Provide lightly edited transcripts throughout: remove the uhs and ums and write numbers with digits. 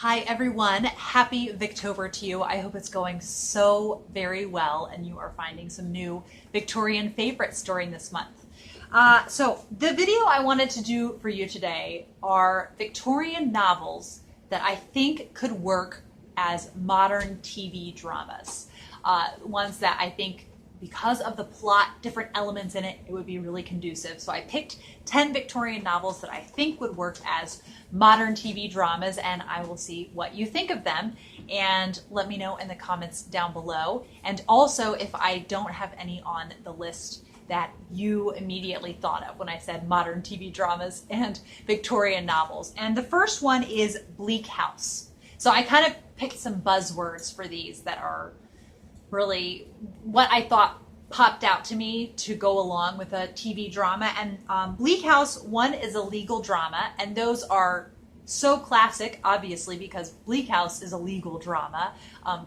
Hi everyone, happy Victober to you. I hope it's going so very well and you are finding some new Victorian favorites during this month. So the video I wanted to do for you today are Victorian novels that I think could work as modern TV dramas. Ones that I think, because of the plot, different elements in it, it would be really conducive. So I picked 10 Victorian novels that I think would work as modern TV dramas, and I will see what you think of them. And let me know in the comments down below. And also, if I don't have any on the list that you immediately thought of when I said modern TV dramas and Victorian novels. And the first one is Bleak House. So I kind of picked some buzzwords for these that are really what I thought popped out to me to go along with a TV drama. And Bleak House, one is a legal drama, and those are so classic, obviously, because Bleak House is a legal drama.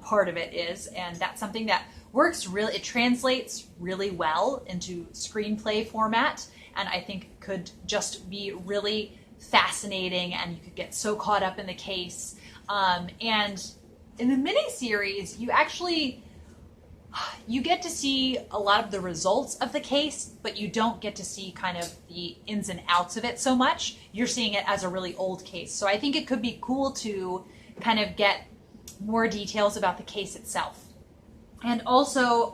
Part of it is, and that's something that works really, it translates really well into screenplay format, and I think could just be really fascinating, and you could get so caught up in the case. And in the miniseries, you get to see a lot of the results of the case, but you don't get to see kind of the ins and outs of it so much. You're seeing it as a really old case. So I think it could be cool to kind of get more details about the case itself. And also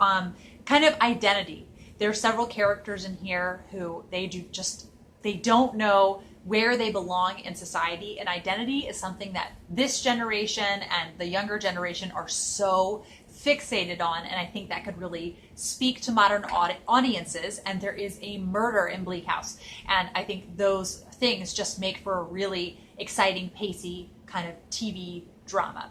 kind of identity. There are several characters in here who they don't know where they belong in society, and identity is something that this generation and the younger generation are so fixated on, and I think that could really speak to modern audiences. And there is a murder in Bleak House, and I think those things just make for a really exciting, pacey kind of TV drama.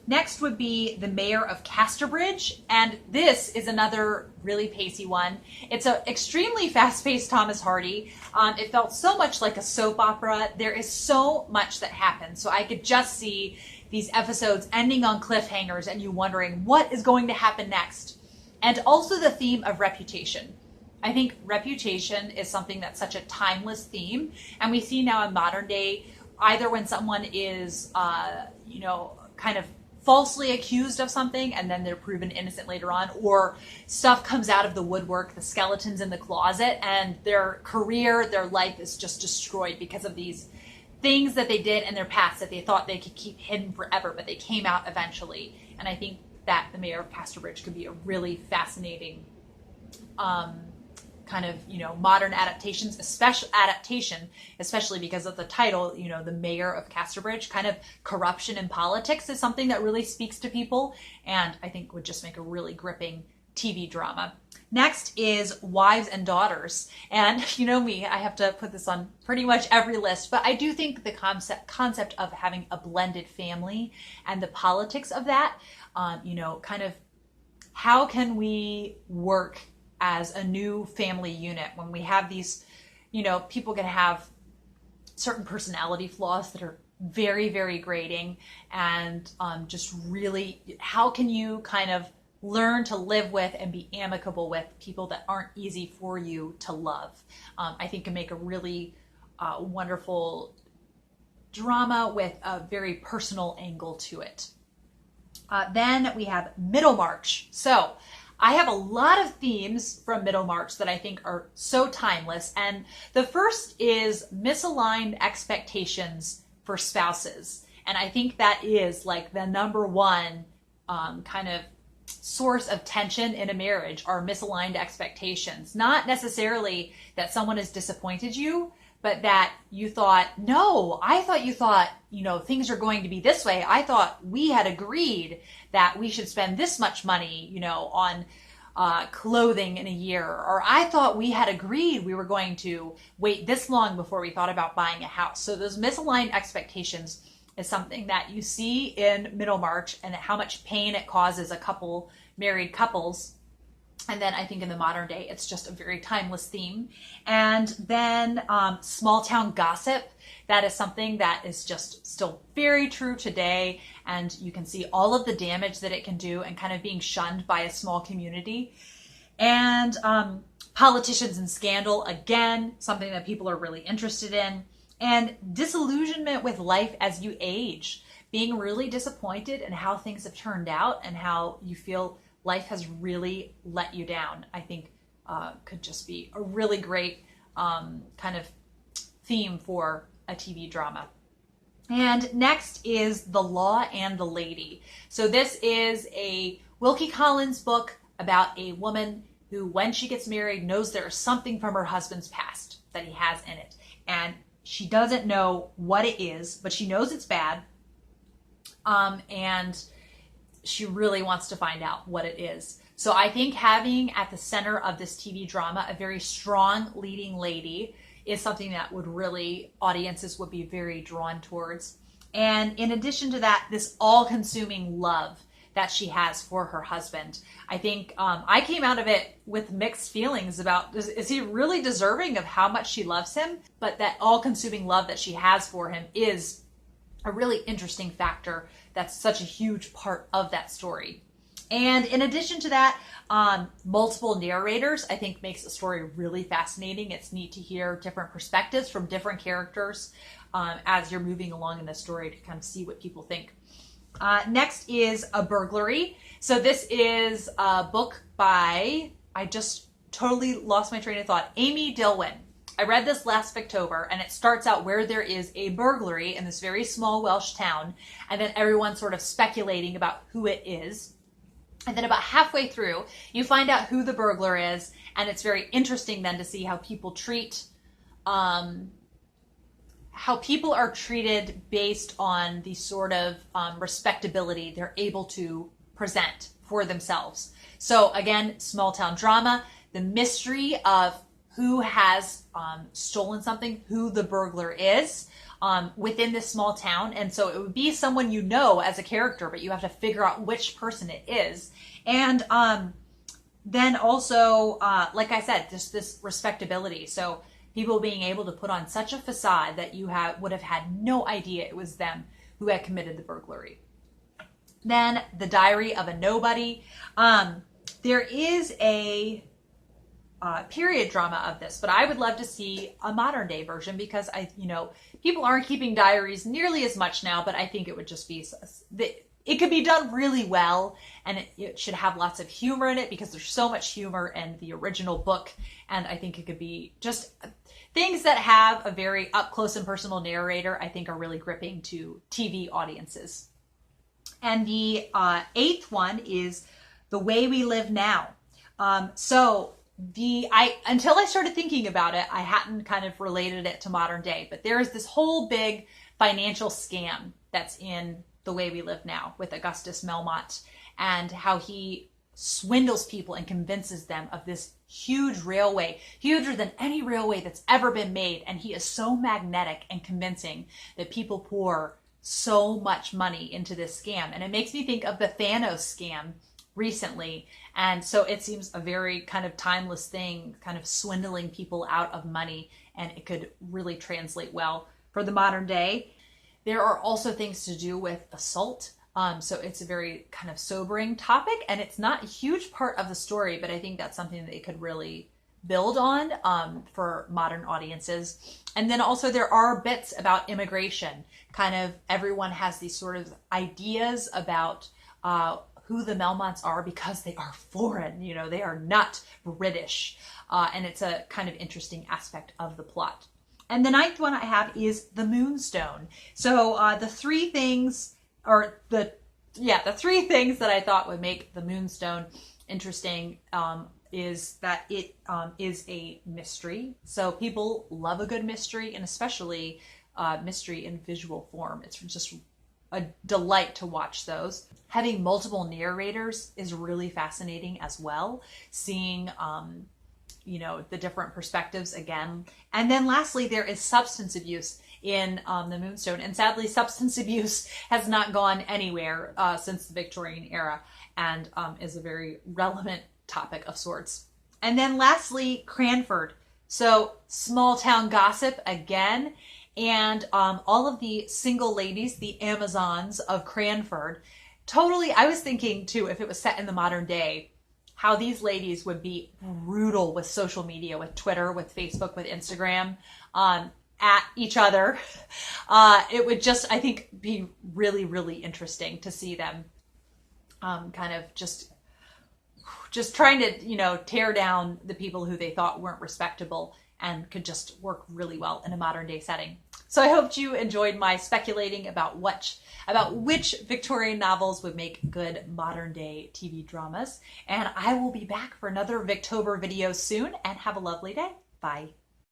Next would be The Mayor of Casterbridge, and this is another really pacey one. It's an extremely fast-paced Thomas Hardy. It felt so much like a soap opera. There is so much that happens, so I could just see these episodes ending on cliffhangers and you wondering what is going to happen next. And also the theme of reputation. I think reputation is something that's such a timeless theme, and we see now in modern day, either when someone is, kind of falsely accused of something and then they're proven innocent later on, or stuff comes out of the woodwork, the skeletons in the closet, and their career, their life is just destroyed because of these things that they did in their past that they thought they could keep hidden forever, but they came out eventually. And I think that The Mayor of Casterbridge could be a really fascinating kind of, modern adaptation, especially because of the title, The Mayor of Casterbridge. Kind of corruption in politics is something that really speaks to people, and I think would just make a really gripping TV drama. Next is Wives and Daughters. And you know me, I have to put this on pretty much every list, but I do think the concept of having a blended family and the politics of that, kind of how can we work as a new family unit when we have these, people can have certain personality flaws that are very, very grating, and just really, how can you kind of learn to live with and be amicable with people that aren't easy for you to love? I think can make a really wonderful drama with a very personal angle to it. Then we have Middlemarch. So I have a lot of themes from Middlemarch that I think are so timeless. And the first is misaligned expectations for spouses. And I think that is like the number one kind of source of tension in a marriage, are misaligned expectations. Not necessarily that someone has disappointed you, but that you thought, no, I thought you thought, things are going to be this way. I thought we had agreed that we should spend this much money, on clothing in a year. Or I thought we had agreed we were going to wait this long before we thought about buying a house. So those misaligned expectations is something that you see in Middlemarch, and how much pain it causes married couples. And then I think in the modern day, it's just a very timeless theme. And then small town gossip. That is something that is just still very true today. And you can see all of the damage that it can do, and kind of being shunned by a small community. And politicians and scandal, again, something that people are really interested in. And disillusionment with life as you age. being really disappointed in how things have turned out and how you feel life has really let you down, I think could just be a really great kind of theme for a TV drama. And next is The Law and the Lady. So this is a Wilkie Collins book about a woman who, when she gets married, knows there is something from her husband's past that he has in it. And she doesn't know what it is, but she knows it's bad. And she really wants to find out what it is. So I think having at the center of this TV drama a very strong leading lady is something that would really, audiences would be very drawn towards. And in addition to that, this all-consuming love that she has for her husband. I think I came out of it with mixed feelings about, is he really deserving of how much she loves him? But that all-consuming love that she has for him is a really interesting factor that's such a huge part of that story. And in addition to that, multiple narrators, I think, makes the story really fascinating. It's neat to hear different perspectives from different characters as you're moving along in the story to kind of see what people think. Next is A Burglary. So this is a book by, I just totally lost my train of thought, Amy Dilwyn. I read this last October, and it starts out where there is a burglary in this very small Welsh town, and then everyone's sort of speculating about who it is. And then about halfway through, you find out who the burglar is, and it's very interesting then to see how people treat, how people are treated based on the sort of respectability they're able to present for themselves. So again, small town drama, the mystery of who has stolen something, who the burglar is within this small town. And so it would be someone you know as a character, but you have to figure out which person it is. And then also, like I said, just this respectability. So people being able to put on such a facade that you would have had no idea it was them who had committed the burglary. Then The Diary of a Nobody. There is a period drama of this, but I would love to see a modern day version because people aren't keeping diaries nearly as much now, but I think it would just be, it could be done really well, and it should have lots of humor in it because there's so much humor in the original book, and I think it could be just things that have a very up close and personal narrator, I think are really gripping to TV audiences. And the eighth one is The Way We Live Now. Until I started thinking about it, I hadn't kind of related it to modern day, but there is this whole big financial scam that's in The Way We Live Now with Augustus Melmotte, and how he swindles people and convinces them of this huge railway, huger than any railway that's ever been made. And he is so magnetic and convincing that people pour so much money into this scam. And it makes me think of the Thanos scam recently. And so it seems a very kind of timeless thing, kind of swindling people out of money, and it could really translate well for the modern day. There are also things to do with assault. So it's a very kind of sobering topic, and it's not a huge part of the story, but I think that's something that it could really build on for modern audiences. And then also there are bits about immigration. Kind of everyone has these sort of ideas about who the Melmonts are because they are foreign, they are not British. And it's a kind of interesting aspect of the plot. And the ninth one I have is The Moonstone. So the three things that I thought would make The Moonstone interesting is that it is a mystery. So people love a good mystery, and especially mystery in visual form. It's just a delight to watch those. Having multiple narrators is really fascinating as well. Seeing, the different perspectives again. And then lastly, there is substance abuse in The Moonstone. And sadly, substance abuse has not gone anywhere since the Victorian era, and is a very relevant topic of sorts. And then lastly, Cranford. So small town gossip again. And all of the single ladies, the Amazons of Cranford, totally, I was thinking too, if it was set in the modern day, how these ladies would be brutal with social media, with Twitter, with Facebook, with Instagram. at each other. It would just, I think, be really, really interesting to see them kind of just trying to, you know, tear down the people who they thought weren't respectable and could just work really well in a modern day setting. So I hoped you enjoyed my speculating about which Victorian novels would make good modern day TV dramas. And I will be back for another Victober video soon, and have a lovely day. Bye.